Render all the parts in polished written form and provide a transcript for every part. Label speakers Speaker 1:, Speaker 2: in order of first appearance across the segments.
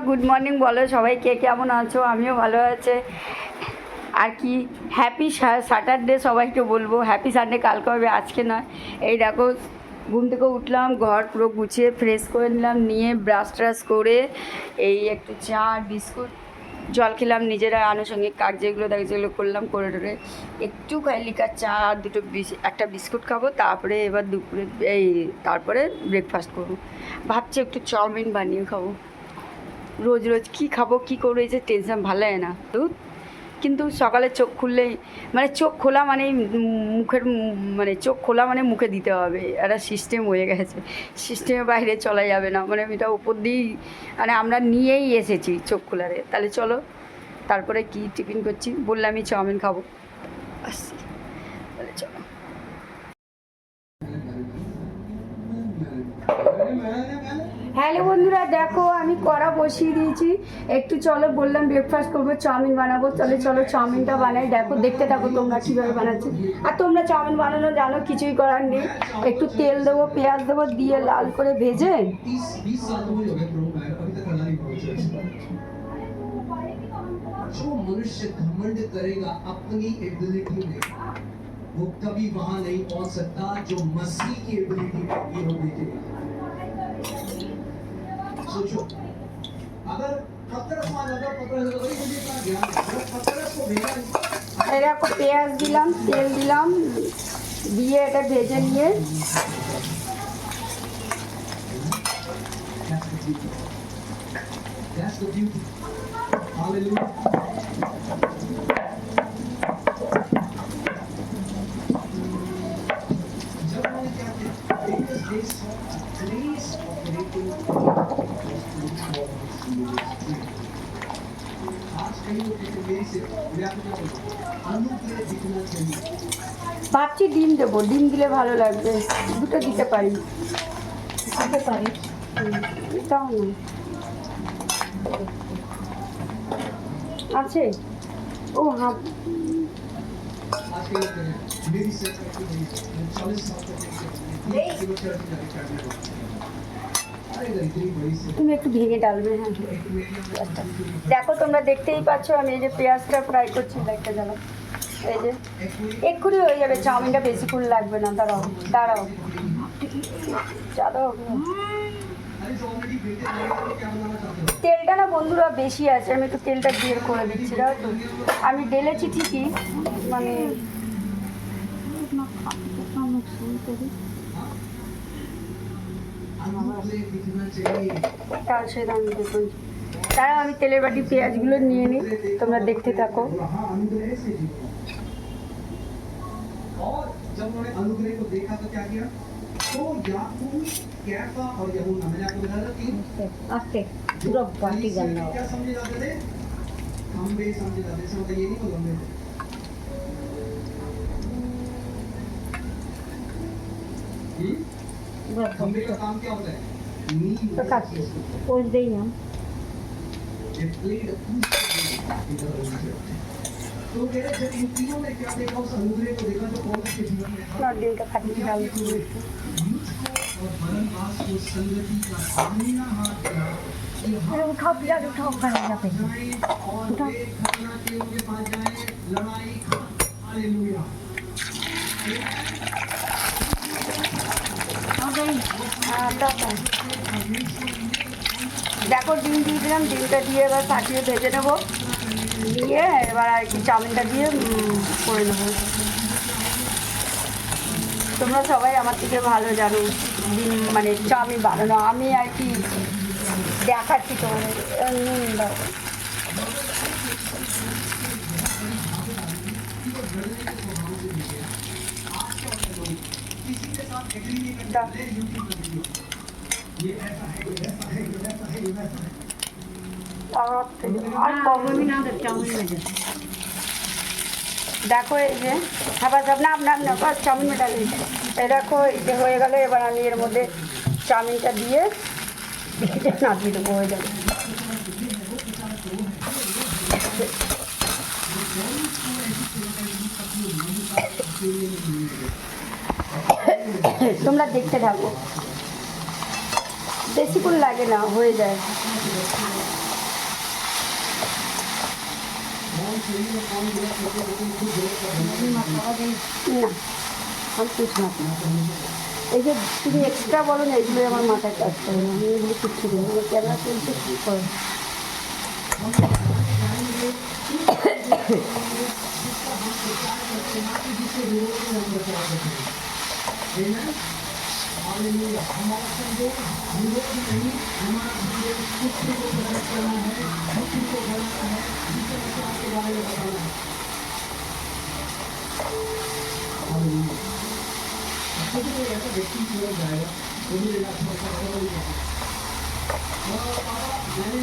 Speaker 1: Good morning বলো সবাই, কে কেমন আছো? আমিও ভালো আছে। আর কি হ্যাপি স্যাটারডে সবাইকে বলবো। হ্যাপি সানডে কালকে হবে, আজকে নয়। এই দেখো ঘুম থেকে উঠলাম, ঘর পুরো গুছিয়ে ফ্রেশ করে নিলাম, নিয়ে ব্রাশ ট্রাশ করে এই একটু চা বিস্কুট জল খেলাম, নিজেরা আনুষঙ্গিক কাজ যেগুলো দেখে যেগুলো করলাম করে টোরে একটু লিকার চা আর দুটো একটা বিস্কুট খাবো। তারপরে এবার দুপুরে তারপরে ব্রেকফাস্ট করবো। ভাবছি একটু চাউমিন বানিয়ে খাবো। রোজ রোজ কী খাবো কী করবো, এই যে টেনশন ভালো লাগে না তো। কিন্তু সকালে চোখ খুললেই মানে চোখ খোলা মানেই মুখের মানে চোখ খোলা মানে মুখে দিতে হবে, একটা সিস্টেম হয়ে গেছে। সিস্টেমের বাইরে চলা যাবে না, মানে এটা উপর দিয়েই মানে আমরা নিয়েই এসেছি চোখ খোলারে। তাহলে চলো তারপরে কি টিফিন করছি, বললামই চাউমিন খাবো, আসছি। তাহলে চলো। হ্যালো বন্ধুরা, দেখো আমি কড়া বসিয়ে দিয়েছি। একটু চলো বললাম ব্রেকফাস্ট করবো, চাউমিন বানাবো। তাহলে চলো চাউমিনটা বানাই। দেখো দেখতে থাকো তোমরা কীভাবে বানাচ্ছি। আর তোমরা চাউমিন বানানো জানো, কিছুই করার নেই। একটু তেল দেবো, পেঁয়াজ দেবো, দিয়ে লাল করে ভেজে
Speaker 2: जो मनुष्य घमंड करेगा अपनी एबिलिटी में, वो कभी वहां नहीं पहुंच सकता जो मसीह की एबिलिटी ये हो देखेगा। सोचो, अगर पतरस मान अगर पतरस तो मुझे इतना ज्ञान है, अगर पतरस को भेजा
Speaker 1: এরকম পেঁয়াজ দিলাম, তেল দিলাম, দিয়ে এটা ভেজে নিয়ে
Speaker 2: That's the beauty. Hallelujah. जब मैंने क्या किया, because they saw grace operating आज कहीं वो किसी मेरी से मैं आपको क्या बोलूं, अनुग्रह दिखना चाहिए।
Speaker 1: ভাবছি ডিম দেবো, ডিম দিলে ভালো লাগবে। দুটো দিতে পারি, এটাও না আছে। ও হ্যাঁ,
Speaker 2: आज के लोग मेरी से 40 साल तक
Speaker 1: তুমি একটু ভেঙে ডালবে। হ্যাঁ আচ্ছা, দেখো তোমরা দেখতেই পাচ্ছ আমি এই যে পেঁয়াজটা ফ্রাই করছি। লাইটটা জ্বালো, এই যে এক্ষুনি হয়ে যাবে। চাউমিনটা বেশিক্ষণ লাগবে না। দাঁড়াও দাঁড়াও দাঁড়াও। তেলটা না বন্ধুরা বেশি আছে, আমি একটু তেলটা দিয়ে করে দিচ্ছি। দাও তো, আমি ঢেলেছি ঠিকই, মানে তার সাথে আমি দেখুন। তারা আমি তেলের বাটি পেঁয়াজগুলো নিয়ে নিই, তোমরা দেখতে থাকো।
Speaker 2: और जब उन्होंने अनुग्रह को देखा तो क्या किया, तो याकूब कैफा और यूहन्ना, मैंने आपको बताया था
Speaker 3: आस्ते पूरा बाटी करना
Speaker 2: क्या समझे जाते थे, खंबे समझे जाते थे। मतलब ये नहीं को लंबे थे। खंबे का काम क्या होता है, नींव
Speaker 3: तो काट पोंछ दे ना।
Speaker 2: ये प्लेट तो मेरे जब इन तीनों में क्या देखा, उस अनुग्रह को देखा जो कौन के जीवन में था,
Speaker 1: ডিমটা খাটিয়ে डाल
Speaker 2: और बरनबास को संगति का दाहिना हाथ दिया कि हम
Speaker 3: उठाओ प्याज उठाओ खाना पे
Speaker 2: जाएं और वे खतना के उनके पास जाएं, लड़ाई का। हालेलुया।
Speaker 1: দেখো ডিম দিয়ে দিলাম, ডিমটা দিয়ে এবার ফাটিয়ে ভেজে নেবো, দিয়ে এবার আর কি চাউমিনটা দিয়ে করে নেবো। তোমরা সবাই আমার থেকে ভালো জানো ডিম মানে চাউমিন বানানো, আমি আর কি দেখাচ্ছি তোমাদের। নুন দাও, আর কমই না। দেখো এই যে খাবার সব না আপনার না চাউমিন মেটা নেই। এই দেখো এই যে হয়ে গেলে, এবার আমি এর মধ্যে চাউমিনটা দিয়ে নামিয়ে দেবো, হয়ে যাবে। তোমরা দেখতে থাকো, বেশিক্ষণ লাগে না, হয়ে যায়।
Speaker 2: कौन सही और कौन गलत होते हैं लेकिन खुद गलत का बनना
Speaker 1: না আমি কিছু না এই যে তুমি এক্সট্রা বলো না এইগুলো আমার মাথায় কাজ করে না আমি এগুলো কিচ্ছু দিই না ক্যামেরা চলছে কী করে
Speaker 2: हालेलुया हमारा संदेश विरोध नहीं हमारा संदेश खुद को गलत करना है खुद को बनाना है दूसरे के बारे में बताना है हालेलुया तो जो ऐसा व्यक्ति जीवन जाएगा वो भी लेना थोड़ा सा बदल जाएगा मैंने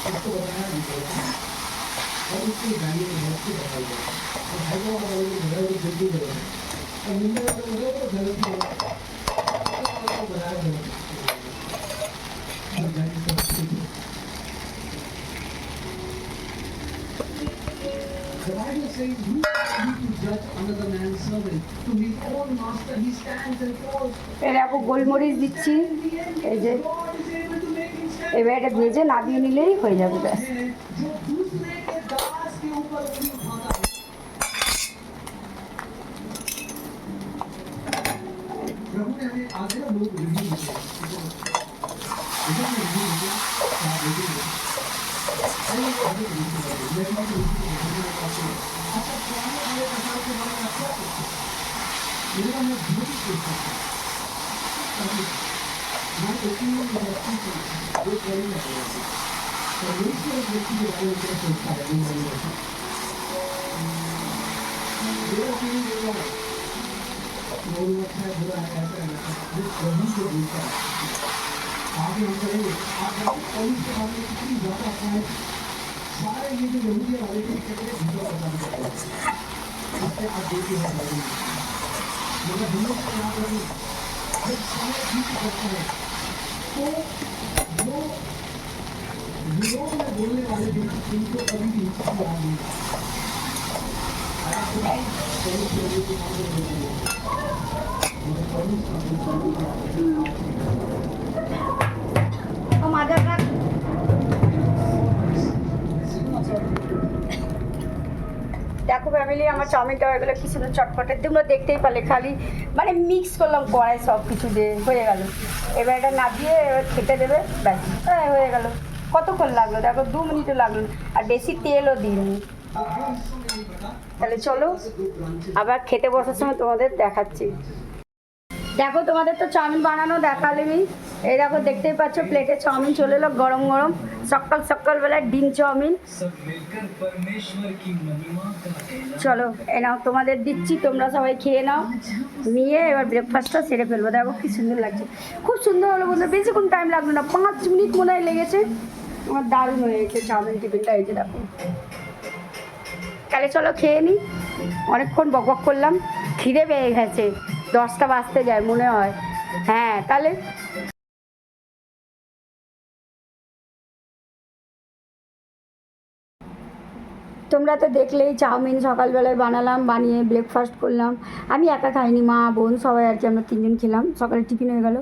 Speaker 2: इसको बताया नहीं और उसकी गाड़ी में बहुत सी बताई गई और भाई को हमारे घर में जल्दी करेगा और मुंबई वाले लोगों को घर में बताया गया The Bible says, who are you to judge another man's servant? To his own master he stands and falls.
Speaker 1: এর আপু গোলমরিচ দিচ্ছি এই যে
Speaker 2: God is able to make him stand.
Speaker 1: এবার এটা ভেজে নামিয়ে নিলেই হয়ে যাবে ব্যাস
Speaker 2: जो दूसरे के दास के ऊपर उंगली उठाता है प्रभु ने हमें आगे ना लोग रिव्यू दिए अच्छा है बुरा है ऐसा है जिस प्रभु को बोलता है आगे हम करेंगे आप पुलिस के बारे में कितनी ज़्यादा अपना सारे ये जो यहूदी वाले थे कितने भीतर पता नहीं चलता इससे आप देखिए हैं भाई मगर हमेशा याद रखें जब समय बीत करता है तो जो विरोध में बोलने वाले थे उनको कभी भी हिस्सा याद नहीं
Speaker 1: দেখো ফ্যামিলি আমার চাউমিনটা হয়ে গেলো কি সুন্দর চটপটে তোমরা দেখতেই পারলে খালি মানে মিক্স করলাম কড়াই সব কিছু দিয়ে হয়ে গেল এবার এটা নামিয়ে এবার খেতে দেবে ব্যাস হয়ে গেল কতক্ষণ লাগলো দেখো 2 মিনিটও লাগলো আর বেশি তেলও দিইনি তাহলে চলো আবার খেতে বসার সময় তোমাদের দেখাচ্ছি দেখো তোমাদের তো চাউমিন বানানো দেখালেনি এই দেখো দেখতেই পাচ্ছ প্লেটে চাউমিন চলে এলো গরম গরম সকাল সকালবেলায় ডিম চাউমিন চলো এ নাও তোমাদের দিচ্ছি তোমরা সবাই খেয়ে নাও নিয়ে এবার ব্রেকফাস্টটা সেরে ফেলবো দেখো কি সুন্দর লাগছে খুব সুন্দর হলো বন্ধু বেশিক্ষণ টাইম লাগলো না 5 মিনিট মনে হয় লেগেছে আমার দারুণ হয়ে গেছে চাউমিন টিফিনটা এই যে দেখো তাহলে চলো খেয়ে নিই অনেকক্ষণ বক বক করলাম খিদে পেয়ে গেছে 10টা বাজতে যায় মনে হয় হ্যাঁ তাহলে তোমরা তো দেখলেই চাউমিন সকালবেলায় বানালাম বানিয়ে ব্রেকফাস্ট করলাম আমি একা খাইনি মা বোন সবাই আর কি আমরা 3 জন খেলাম সকালে টিফিন হয়ে গেল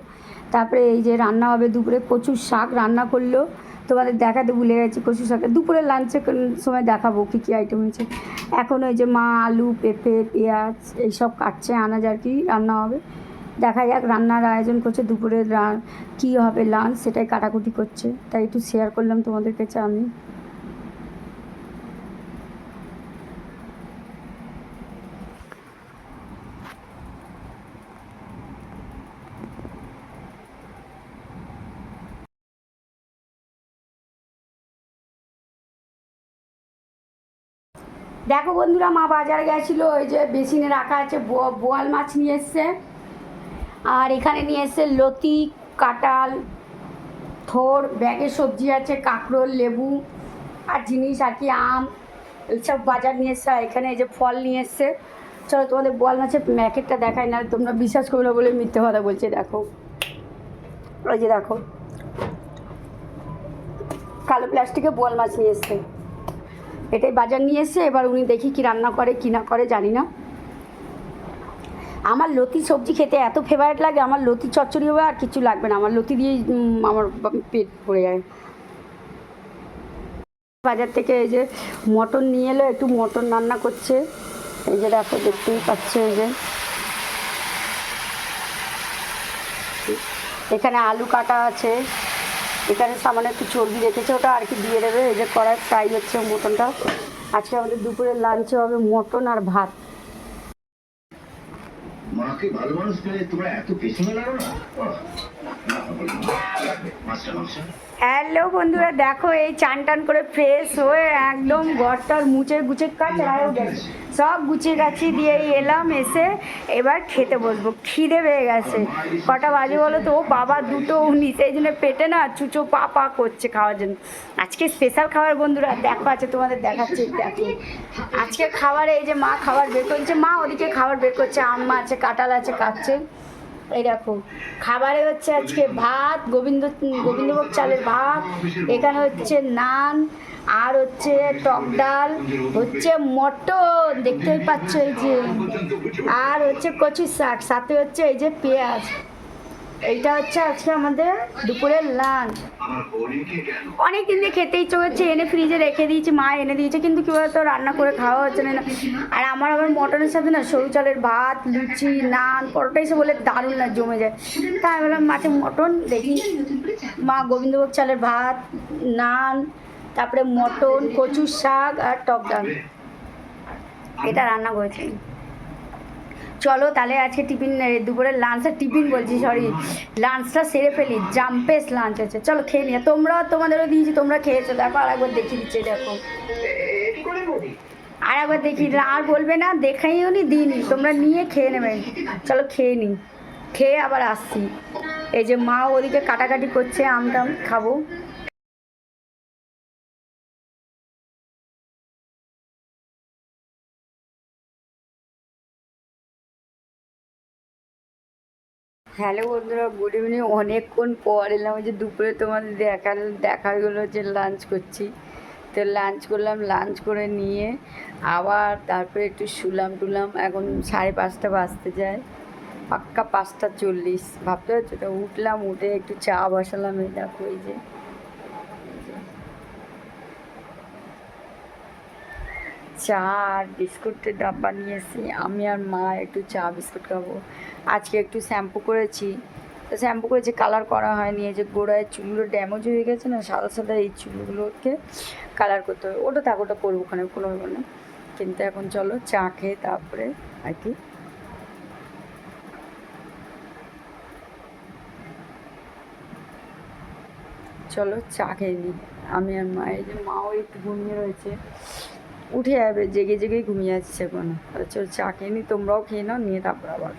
Speaker 1: তারপরে এই যে রান্না হবে দুপুরে কচুর শাক রান্না করলো তোমাদের দেখাতে ভুলে গেছি কচুর শাকের দুপুরে লাঞ্চের সময় দেখাবো কী কী আইটেম হয়েছে এখন ওই যে মা আলু পেঁপে পেঁয়াজ এইসব কাটছে আনাজ আর কি রান্না হবে দেখা যাক রান্নার আয়োজন করছে দুপুরে কী হবে লাঞ্চ সেটাই কাটাকুটি করছে তাই একটু শেয়ার করলাম তোমাদের কাছে আমি দেখো বন্ধুরা মা বাজারে গেছিলো ওই যে বেসিনে রাখা আছে বোয়াল মাছ নিয়ে এসছে আর এখানে নিয়ে এসছে লতি কাঁঠাল থোর ব্যাগের সবজি আছে কাঁকরোল লেবু আর জিনিস আর কি আম এইসব বাজার নিয়ে এসছে এখানে এই যে ফল নিয়ে এসছে চলো তোমাদের বোয়াল মাছের প্যাকেটটা দেখাই না তোমরা বিশ্বাস করো না বলে মিথ্যে কথা বলছে দেখো ওই যে দেখো কালো প্লাস্টিকে বোয়াল মাছ নিয়ে এসছে এটাই বাজার নিয়ে এসছে এবার উনি দেখি কি রান্না করে কি না করে জানি না আমার লতি সবজি খেতে এত ফেভারিট লাগে আমার লতি চচ্চড়ি হবে আর কিছু লাগবে না আমার লতি দিয়েই আমার পেট ভরে যায় বাজার থেকে এই যে মটন নিয়ে এলো, একটু মটন রান্না করছে। এই যে দেখো, দেখতেই পাচ্ছে। এই যে এখানে আলু কাটা আছে, এখানে সামান্য একটু চর্বি রেখেছে, ওটা আর কি দিয়ে দেবে। এই যে কড়াই ফ্রাই হচ্ছে মটনটা। আজকে আমাদের দুপুরের লাঞ্চে হবে মটন আর ভাত।
Speaker 2: মাকে ভালো মানুষ পেলে তোমরা এত পেছনে লাগো না। মাস্টার মাস্টার
Speaker 1: হ্যালো বন্ধুরা, দেখো এই চান টান করে ফ্রেশ হয়ে একদম ঘরটার মুছে গুছে কাচড়াও গেছে, সব গুছিয়ে গাছিয়ে দিয়ে এলাম। এসে এবার খেতে বসবো, খিদে পেয়ে গেছে। কটা বাজে বলো তো? ও বাবা, 2:19। এই জন্য পেটে না চুচো পা পা করছে খাওয়ার জন্য। আজকে স্পেশাল খাবার বন্ধুরা, দেখো আছে তোমাদের দেখাচ্ছি। দেখো আজকে খাবারে এই যে মা খাবার বের করছে, মা ওদিকে খাবার বের করছে, আম্মা আছে, কাঁঠাল আছে, কাটছে। এই দেখো খাবারে হচ্ছে আজকে ভাত, গোবিন্দভোগ চালের ভাত, এখানে হচ্ছে নান, আর হচ্ছে টক ডাল, হচ্ছে মটন দেখতেই পাচ্ছ এই যে, আর হচ্ছে কচুর শাক, সাথে হচ্ছে এই যে পেঁয়াজ। এইটা হচ্ছে আজকে আমাদের দুপুরের লাঞ্চ। অনেক দিন দিয়ে খেতে ইচ্ছে করছে, এনে ফ্রিজে রেখে দিয়েছি, মা এনে দিয়েছে, কিন্তু কী বলতো রান্না করে খাওয়া হচ্ছে না। আর আমার আবার মটনের সাথে না সরু চালের ভাত, লুচি, নান, পরোটা এসে বলে দারুণ না জমে যায়। তাই বললাম মাঠে মটন দেখি। মা গোবিন্দভোগ চালের ভাত, নান, তারপরে মটন, কচুর শাক আর টক ডাল এটা রান্না করেছি। চলো তাহলে আজকে টিফিন, দুপুরের লাঞ্চটা টিফিন বলছি, সরি, লাঞ্চটা সেরে ফেলি। জাম্পেস লাঞ্চ আছে, চলো খেয়ে নিয়ে। তোমাদেরও দিয়েছি, তোমরা খেয়েছো। দেখো আর একবার দেখিয়ে দিচ্ছে, দেখো আর একবার দেখিয়ে দিলাম। আর বলবে না দেখাইও নি, দিইনি, তোমরা নিয়ে খেয়ে নেবে। চলো খেয়ে নিই, খেয়ে আবার আসছি। এই যে মা ওদিকে কাটাকাটি করছে, আমটা খাবো। হ্যালো বন্ধুরা, গুড ইভিনিং। অনেকক্ষণ পর এলাম। ওই যে দুপুরে তোমাদের দেখা গেলো যে লাঞ্চ করছি, তো লাঞ্চ করলাম। লাঞ্চ করে নিয়ে আবার তারপরে একটু শুলাম টুলাম। এখন 5:30 বাজতে যায়, পাক্কা 5:40 ভাবতে হচ্ছে। তো উঠলাম, উঠে একটু চা বসালাম। এই দেখো এই যে চা আর বিস্কুটের ডাব্বা নিয়ে এসেছি। আমি আর মা একটু চা বিস্কুট খাবো। আজকে একটু শ্যাম্পু করেছি, তো শ্যাম্পু করেছি, কালার করা হয়নি। এই যে গোড়ায় চুলগুলো ড্যামেজ হয়ে গেছে না, সাদা সাদা, এই চুলগুলোকে কালার করতে হবে। ওটা থাক, ওটা করবো, ওখানে কোনো ব্যাপার না। কিন্তু এখন চলো চা খেয়ে তারপরে আর কি। চলো চা খেয়ে নিই আমি আর মা। এই যে মাও একটু ঘুমিয়ে রয়েছে, উঠে যাবে, জেগে জেগেই ঘুমিয়ে যাচ্ছে এখনো। চলো চা খেয়ে নিই, তোমরাও খেয়ে নাও, নিয়ে তারপর আবার